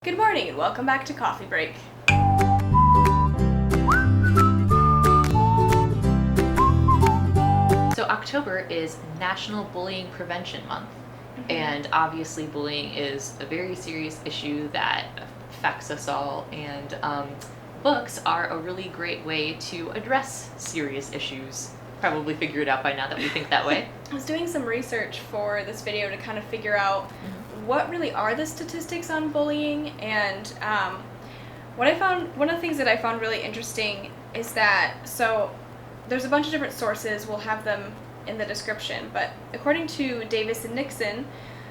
Good morning and welcome back to Coffee Break. So October is National Bullying Prevention Month, and obviously bullying is a very serious issue that affects us all, and books are a really great way to address serious issues. Probably figured out by now that we think that way. I was doing some research for this video to kind of figure out what really are the statistics on bullying, and one of the things that I found really interesting is that, so there's a bunch of different sources, we'll have them in the description, but according to Davis and Nixon,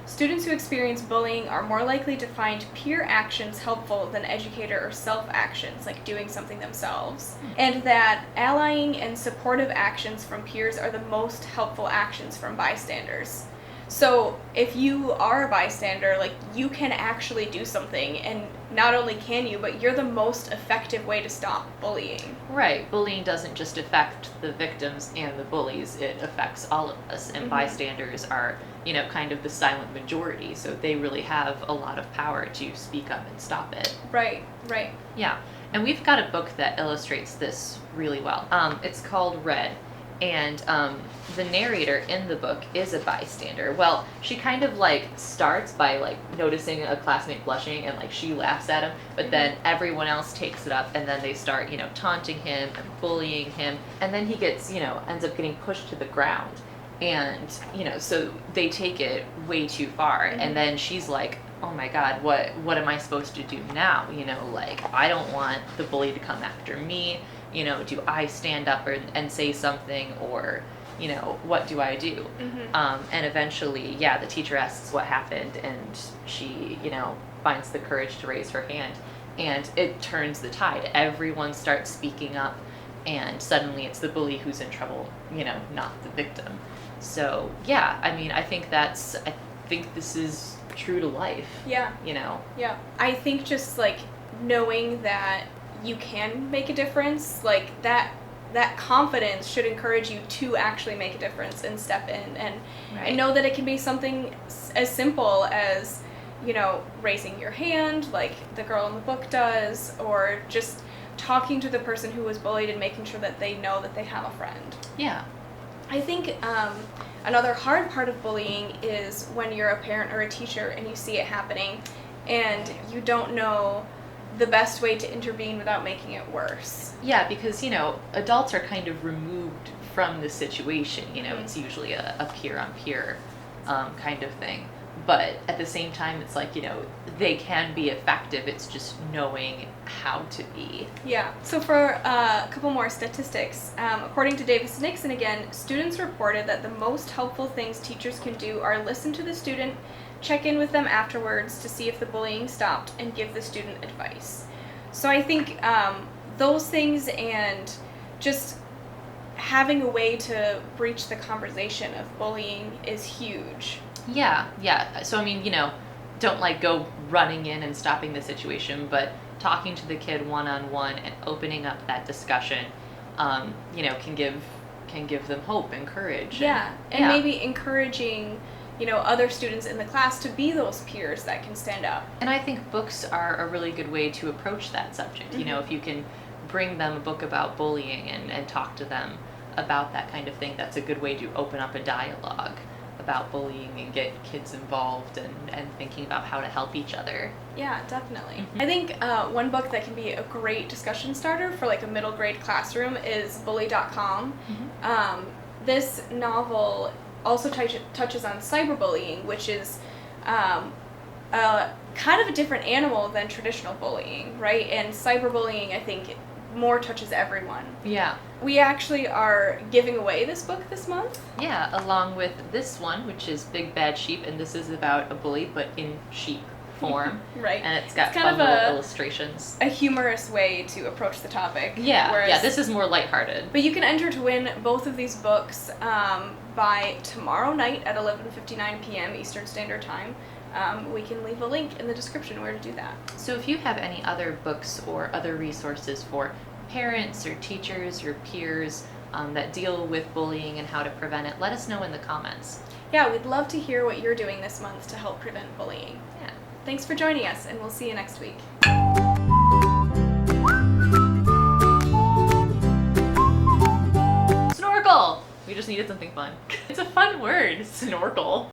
students who experience bullying are more likely to find peer actions helpful than educator or self-actions, like doing something themselves, and that allying and supportive actions from peers are the most helpful actions from bystanders. So if you are a bystander, like, you can actually do something, and not only can you, but you're the most effective way to stop bullying. Right. Bullying doesn't just affect the victims and the bullies, it affects all of us, and bystanders are, kind of the silent majority, so they really have a lot of power to speak up and stop it. Right. Yeah. And we've got a book that illustrates this really well. It's called Red. And the narrator in the book is a bystander. Well, she kind of starts by noticing a classmate blushing, and she laughs at him, but then everyone else takes it up, and then they start taunting him and bullying him, and then he gets ends up getting pushed to the ground, and so they take it way too far, and then she's like, oh my God, what am I supposed to do now? I don't want the bully to come after me. Do I stand up and say something, or, what do I do? And eventually, the teacher asks what happened, and she, finds the courage to raise her hand, and it turns the tide. Everyone starts speaking up, and suddenly it's the bully who's in trouble, not the victim. So, I think this is true to life. Yeah. Yeah. I think just knowing that you can make a difference, that confidence should encourage you to actually make a difference and step in, and know that it can be something as simple as raising your hand like the girl in the book does, or just talking to the person who was bullied and making sure that they know that they have a friend. Yeah. I think another hard part of bullying is when you're a parent or a teacher and you see it happening and you don't know the best way to intervene without making it worse. Yeah, because, adults are kind of removed from the situation. It's usually a peer-on-peer kind of thing. But at the same time, it's they can be effective. It's just knowing how to be. Yeah. So for a couple more statistics, according to Davis and Nixon again, students reported that the most helpful things teachers can do are listen to the student, check in with them afterwards to see if the bullying stopped, and give the student advice. So I think those things, and just having a way to breach the conversation of bullying is huge. Yeah. So, don't go running in and stopping the situation, but talking to the kid one-on-one and opening up that discussion, can give them hope and courage. Yeah, and maybe encouraging other students in the class to be those peers that can stand up. And I think books are a really good way to approach that subject. If you can bring them a book about bullying and talk to them about that kind of thing, that's a good way to open up a dialogue about bullying and get kids involved and thinking about how to help each other. Yeah, definitely. I think one book that can be a great discussion starter for a middle grade classroom is Bully.com. This novel also touches on cyberbullying, which is kind of a different animal than traditional bullying, right? And cyberbullying, I think, more touches everyone. Yeah. We actually are giving away this book this month. Yeah, along with this one, which is Big Bad Sheep, and this is about a bully, but in sheep form. Right. And it's got kind fun of little illustrations. A humorous way to approach the topic. Yeah, this is more lighthearted. But you can enter to win both of these books by tomorrow night at 11:59 p.m. Eastern Standard Time. We can leave a link in the description where to do that. So if you have any other books or other resources for parents or teachers or peers that deal with bullying and how to prevent it, let us know in the comments. Yeah, we'd love to hear what you're doing this month to help prevent bullying. Yeah. thanks for joining us, and we'll see you next week. Snorkel! We just needed something fun. It's a fun word, snorkel.